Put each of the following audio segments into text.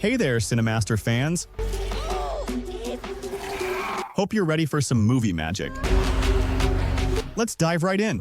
Hey there, Cinemaster fans! Hope you're ready for some movie magic. Let's dive right in.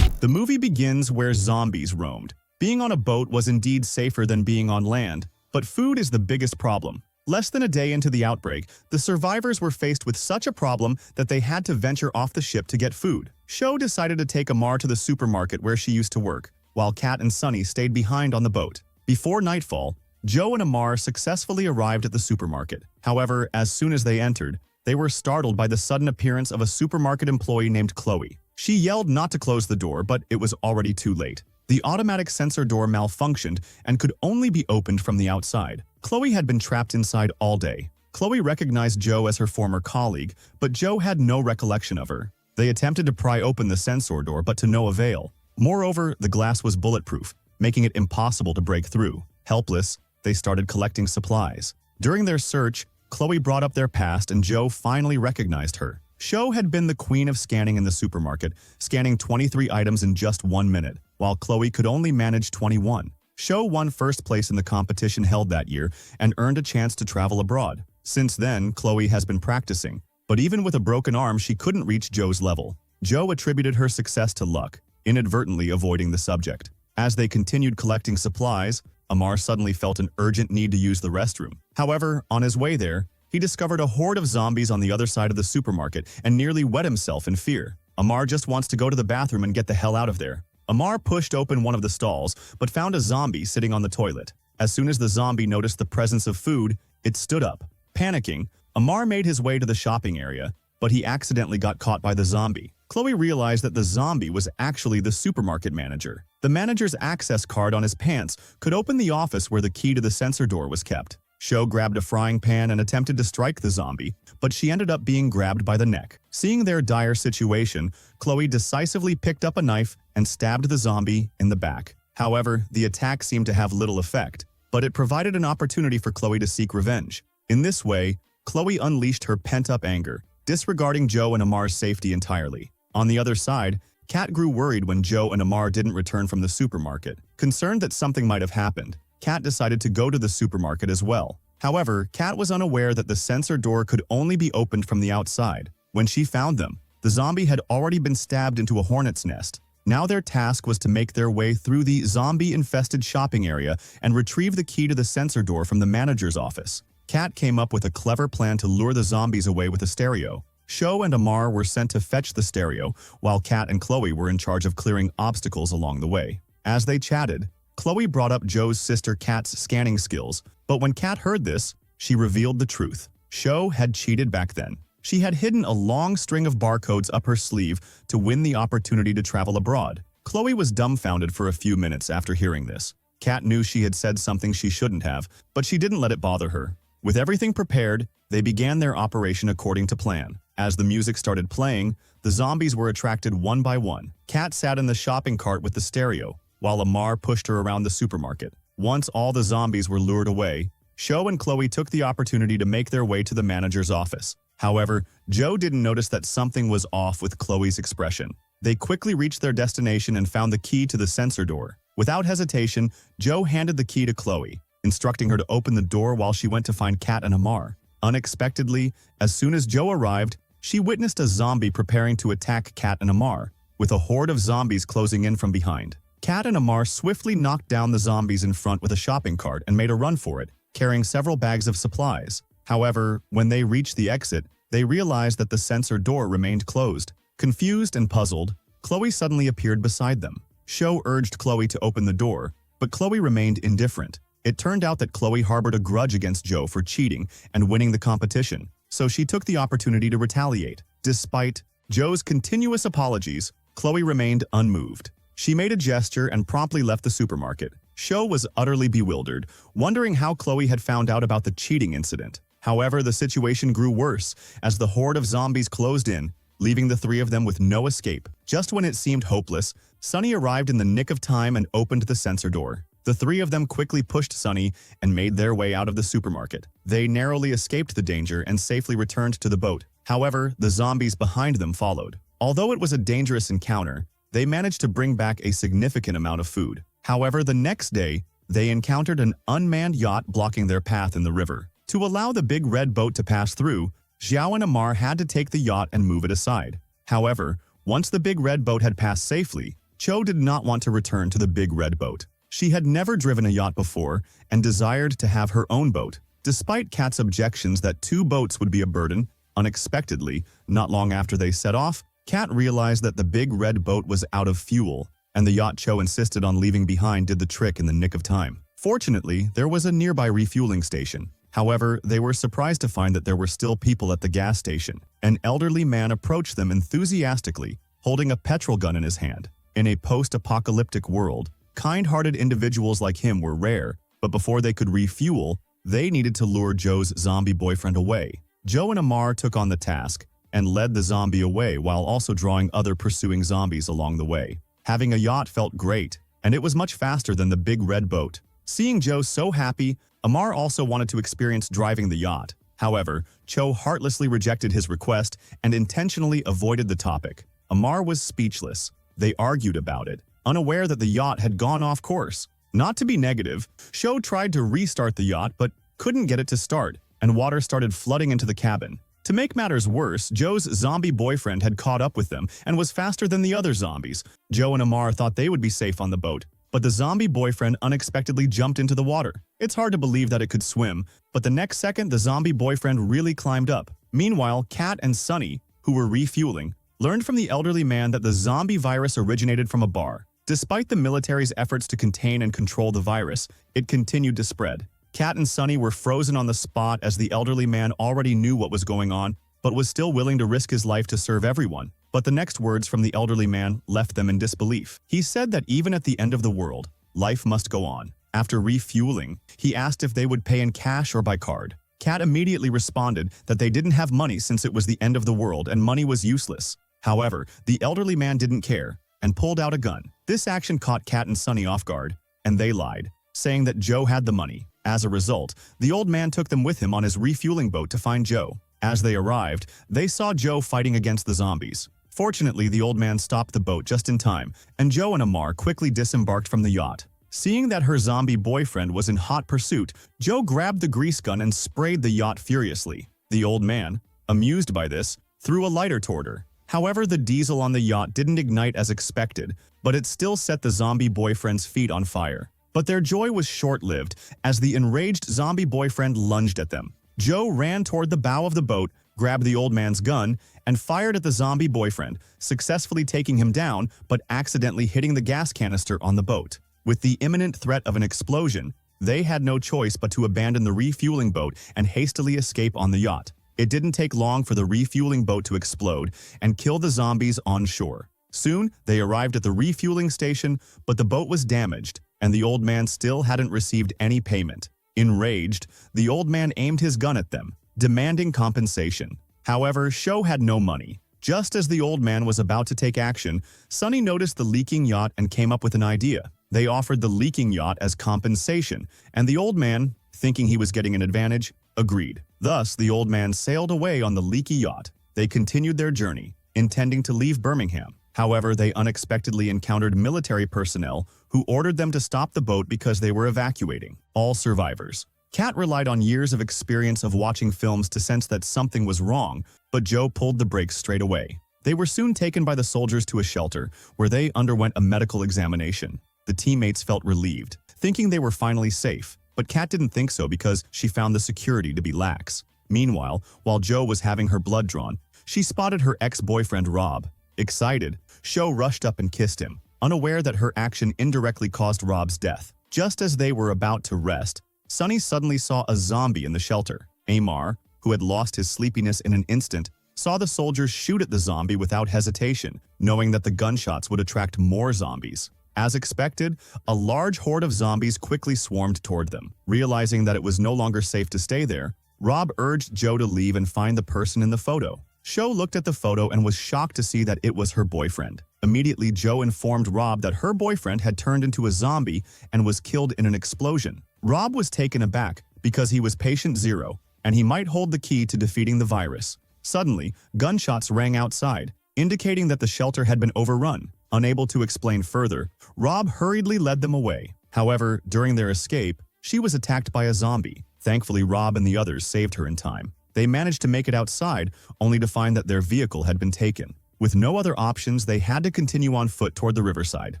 The movie begins where zombies roamed. Being on a boat was indeed safer than being on land, but food is the biggest problem. Less than a day into the outbreak, the survivors were faced with such a problem that they had to venture off the ship to get food. Sho decided to take Amar to the supermarket where she used to work, while Kat and Sunny stayed behind on the boat. Before nightfall, Joe and Amar successfully arrived at the supermarket. However, as soon as they entered, they were startled by the sudden appearance of a supermarket employee named Chloe. She yelled not to close the door, but it was already too late. The automatic sensor door malfunctioned and could only be opened from the outside. Chloe had been trapped inside all day. Chloe recognized Joe as her former colleague, but Joe had no recollection of her. They attempted to pry open the sensor door, but to no avail. Moreover, the glass was bulletproof, making it impossible to break through. Helpless, they started collecting supplies. During their search, Chloe brought up their past and Joe finally recognized her. Sho had been the queen of scanning in the supermarket, scanning 23 items in just 1 minute, while Chloe could only manage 21. Sho won first place in the competition held that year and earned a chance to travel abroad. Since then, Chloe has been practicing, but even with a broken arm, she couldn't reach Joe's level. Joe attributed her success to luck, inadvertently avoiding the subject. As they continued collecting supplies, Amar suddenly felt an urgent need to use the restroom. However, on his way there, he discovered a horde of zombies on the other side of the supermarket and nearly wet himself in fear. Amar just wants to go to the bathroom and get the hell out of there. Amar pushed open one of the stalls, but found a zombie sitting on the toilet. As soon as the zombie noticed the presence of food, it stood up. Panicking, Amar made his way to the shopping area, but he accidentally got caught by the zombie. Chloe realized that the zombie was actually the supermarket manager. The manager's access card on his pants could open the office where the key to the sensor door was kept. Sho grabbed a frying pan and attempted to strike the zombie, but she ended up being grabbed by the neck. Seeing their dire situation, Chloe decisively picked up a knife and stabbed the zombie in the back. However, the attack seemed to have little effect, but it provided an opportunity for Chloe to seek revenge. In this way, Chloe unleashed her pent-up anger, disregarding Joe and Amar's safety entirely. On the other side, Kat grew worried when Joe and Amar didn't return from the supermarket. Concerned that something might have happened, Kat decided to go to the supermarket as well. However, Kat was unaware that the sensor door could only be opened from the outside. When she found them, the zombie had already been stabbed into a hornet's nest. Now their task was to make their way through the zombie-infested shopping area and retrieve the key to the sensor door from the manager's office. Kat came up with a clever plan to lure the zombies away with a stereo. Sho and Amar were sent to fetch the stereo, while Kat and Chloe were in charge of clearing obstacles along the way. As they chatted, Chloe brought up Joe's sister Kat's scanning skills, but when Kat heard this, she revealed the truth. Sho had cheated back then. She had hidden a long string of barcodes up her sleeve to win the opportunity to travel abroad. Chloe was dumbfounded for a few minutes after hearing this. Kat knew she had said something she shouldn't have, but she didn't let it bother her. With everything prepared, they began their operation according to plan. As the music started playing, the zombies were attracted one by one. Kat sat in the shopping cart with the stereo, while Amar pushed her around the supermarket. Once all the zombies were lured away, Sho and Chloe took the opportunity to make their way to the manager's office. However, Joe didn't notice that something was off with Chloe's expression. They quickly reached their destination and found the key to the sensor door. Without hesitation, Joe handed the key to Chloe, instructing her to open the door while she went to find Kat and Amar. Unexpectedly, as soon as Joe arrived, she witnessed a zombie preparing to attack Kat and Amar, with a horde of zombies closing in from behind. Kat and Amar swiftly knocked down the zombies in front with a shopping cart and made a run for it, carrying several bags of supplies. However, when they reached the exit, they realized that the sensor door remained closed. Confused and puzzled, Chloe suddenly appeared beside them. Sho urged Chloe to open the door, but Chloe remained indifferent. It turned out that Chloe harbored a grudge against Joe for cheating and winning the competition, so she took the opportunity to retaliate. Despite Joe's continuous apologies, Chloe remained unmoved. She made a gesture and promptly left the supermarket. Sho was utterly bewildered, wondering how Chloe had found out about the cheating incident. However, the situation grew worse as the horde of zombies closed in, leaving the three of them with no escape. Just when it seemed hopeless, Sunny arrived in the nick of time and opened the sensor door. The three of them quickly pushed Sunny and made their way out of the supermarket. They narrowly escaped the danger and safely returned to the boat. However, the zombies behind them followed. Although it was a dangerous encounter, they managed to bring back a significant amount of food. However, the next day, they encountered an unmanned yacht blocking their path in the river. To allow the big red boat to pass through, Zhao and Amar had to take the yacht and move it aside. However, once the big red boat had passed safely, Cho did not want to return to the big red boat. She had never driven a yacht before and desired to have her own boat. Despite Kat's objections that two boats would be a burden, unexpectedly, not long after they set off, Kat realized that the big red boat was out of fuel, and the yacht Cho insisted on leaving behind did the trick in the nick of time. Fortunately, there was a nearby refueling station. However, they were surprised to find that there were still people at the gas station. An elderly man approached them enthusiastically, holding a petrol gun in his hand. In a post-apocalyptic world, kind-hearted individuals like him were rare, but before they could refuel, they needed to lure Joe's zombie boyfriend away. Joe and Amar took on the task and led the zombie away while also drawing other pursuing zombies along the way. Having a yacht felt great, and it was much faster than the big red boat. Seeing Joe so happy, Amar also wanted to experience driving the yacht. However, Cho heartlessly rejected his request and intentionally avoided the topic. Amar was speechless. They argued about it, unaware that the yacht had gone off course. Not to be negative, Cho tried to restart the yacht but couldn't get it to start, and water started flooding into the cabin. To make matters worse, Joe's zombie boyfriend had caught up with them and was faster than the other zombies. Joe and Amar thought they would be safe on the boat, but the zombie boyfriend unexpectedly jumped into the water. It's hard to believe that it could swim, but the next second the zombie boyfriend really climbed up. Meanwhile, Kat and Sunny, who were refueling, learned from the elderly man that the zombie virus originated from a bar. Despite the military's efforts to contain and control the virus, it continued to spread. Kat and Sunny were frozen on the spot as the elderly man already knew what was going on, but was still willing to risk his life to serve everyone. But the next words from the elderly man left them in disbelief. He said that even at the end of the world, life must go on. After refueling, he asked if they would pay in cash or by card. Kat immediately responded that they didn't have money since it was the end of the world and money was useless. However, the elderly man didn't care and pulled out a gun. This action caught Kat and Sunny off guard, and they lied, saying that Joe had the money. As a result, the old man took them with him on his refueling boat to find Joe. As they arrived, they saw Joe fighting against the zombies. Fortunately, the old man stopped the boat just in time, and Joe and Amar quickly disembarked from the yacht. Seeing that her zombie boyfriend was in hot pursuit, Joe grabbed the grease gun and sprayed the yacht furiously. The old man, amused by this, threw a lighter toward her. However, the diesel on the yacht didn't ignite as expected, but it still set the zombie boyfriend's feet on fire. But their joy was short-lived as the enraged zombie boyfriend lunged at them. Joe ran toward the bow of the boat, grabbed the old man's gun, and fired at the zombie boyfriend, successfully taking him down but accidentally hitting the gas canister on the boat. With the imminent threat of an explosion, they had no choice but to abandon the refueling boat and hastily escape on the yacht. It didn't take long for the refueling boat to explode and kill the zombies on shore. Soon, they arrived at the refueling station, but the boat was damaged, and the old man still hadn't received any payment. Enraged, the old man aimed his gun at them, demanding compensation. However, Cho had no money. Just as the old man was about to take action, Sunny noticed the leaking yacht and came up with an idea. They offered the leaking yacht as compensation, and the old man, thinking he was getting an advantage, agreed. Thus, the old man sailed away on the leaky yacht. They continued their journey, intending to leave Birmingham. However, they unexpectedly encountered military personnel who ordered them to stop the boat because they were evacuating. All survivors. Kat relied on years of experience of watching films to sense that something was wrong, but Joe pulled the brakes straight away. They were soon taken by the soldiers to a shelter, where they underwent a medical examination. The teammates felt relieved, thinking they were finally safe, but Kat didn't think so because she found the security to be lax. Meanwhile, while Joe was having her blood drawn, she spotted her ex-boyfriend Rob. Excited, Cho rushed up and kissed him, unaware that her action indirectly caused Rob's death. Just as they were about to rest, Sunny suddenly saw a zombie in the shelter. Amar, who had lost his sleepiness in an instant, saw the soldiers shoot at the zombie without hesitation, knowing that the gunshots would attract more zombies. As expected, a large horde of zombies quickly swarmed toward them. Realizing that it was no longer safe to stay there, Rob urged Joe to leave and find the person in the photo. Cho looked at the photo and was shocked to see that it was her boyfriend. Immediately, Joe informed Rob that her boyfriend had turned into a zombie and was killed in an explosion. Rob was taken aback because he was patient zero, and he might hold the key to defeating the virus. Suddenly, gunshots rang outside, indicating that the shelter had been overrun. Unable to explain further, Rob hurriedly led them away. However, during their escape, she was attacked by a zombie. Thankfully, Rob and the others saved her in time. They managed to make it outside, only to find that their vehicle had been taken. With no other options, they had to continue on foot toward the riverside.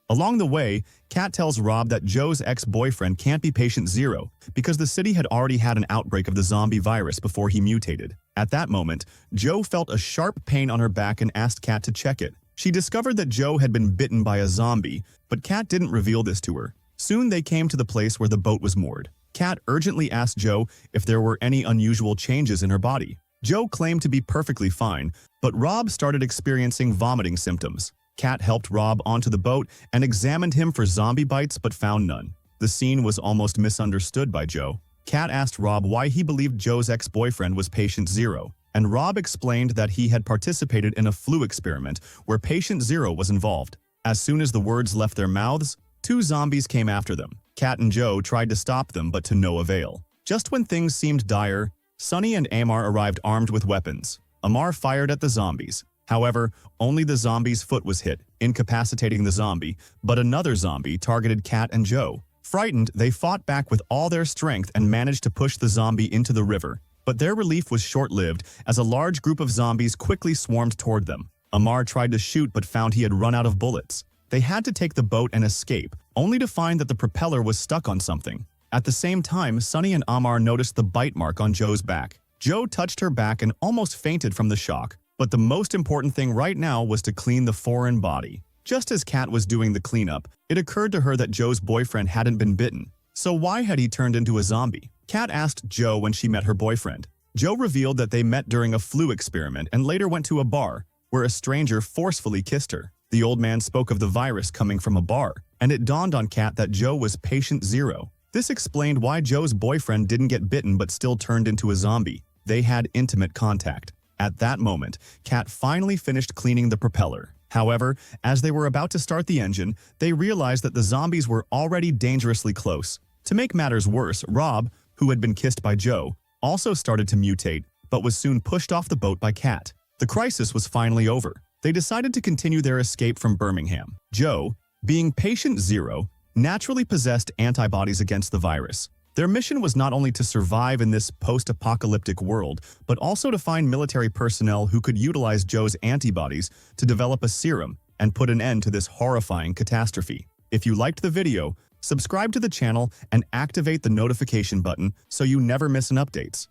Along the way, Kat tells Rob that Joe's ex-boyfriend can't be patient zero because the city had already had an outbreak of the zombie virus before he mutated. At that moment, Joe felt a sharp pain on her back and asked Kat to check it. She discovered that Joe had been bitten by a zombie, but Kat didn't reveal this to her. Soon they came to the place where the boat was moored. Kat urgently asked Joe if there were any unusual changes in her body. Joe claimed to be perfectly fine, but Rob started experiencing vomiting symptoms. Kat helped Rob onto the boat and examined him for zombie bites but found none. The scene was almost misunderstood by Joe. Kat asked Rob why he believed Joe's ex-boyfriend was patient zero, and Rob explained that he had participated in a flu experiment where patient zero was involved. As soon as the words left their mouths, 2 zombies came after them. Kat and Joe tried to stop them but to no avail. Just when things seemed dire, Sunny and Amar arrived armed with weapons. Amar fired at the zombies. However, only the zombie's foot was hit, incapacitating the zombie, but another zombie targeted Kat and Joe. Frightened, they fought back with all their strength and managed to push the zombie into the river. But their relief was short-lived as a large group of zombies quickly swarmed toward them. Amar tried to shoot but found he had run out of bullets. They had to take the boat and escape, only to find that the propeller was stuck on something. At the same time, Sunny and Amar noticed the bite mark on Joe's back. Joe touched her back and almost fainted from the shock. But the most important thing right now was to clean the foreign body. Just as Kat was doing the cleanup, it occurred to her that Joe's boyfriend hadn't been bitten. So why had he turned into a zombie? Kat asked Joe when she met her boyfriend. Joe revealed that they met during a flu experiment and later went to a bar, where a stranger forcefully kissed her. The old man spoke of the virus coming from a bar, and it dawned on Kat that Joe was patient zero. This explained why Joe's boyfriend didn't get bitten but still turned into a zombie. They had intimate contact. At that moment, Kat finally finished cleaning the propeller. However, as they were about to start the engine, they realized that the zombies were already dangerously close. To make matters worse, Rob, who had been kissed by Joe, also started to mutate, but was soon pushed off the boat by Kat. The crisis was finally over. They decided to continue their escape from Birmingham. Joe, being patient zero, naturally possessed antibodies against the virus. Their mission was not only to survive in this post-apocalyptic world, but also to find military personnel who could utilize Joe's antibodies to develop a serum and put an end to this horrifying catastrophe. If you liked the video, subscribe to the channel and activate the notification button so you never miss an updates.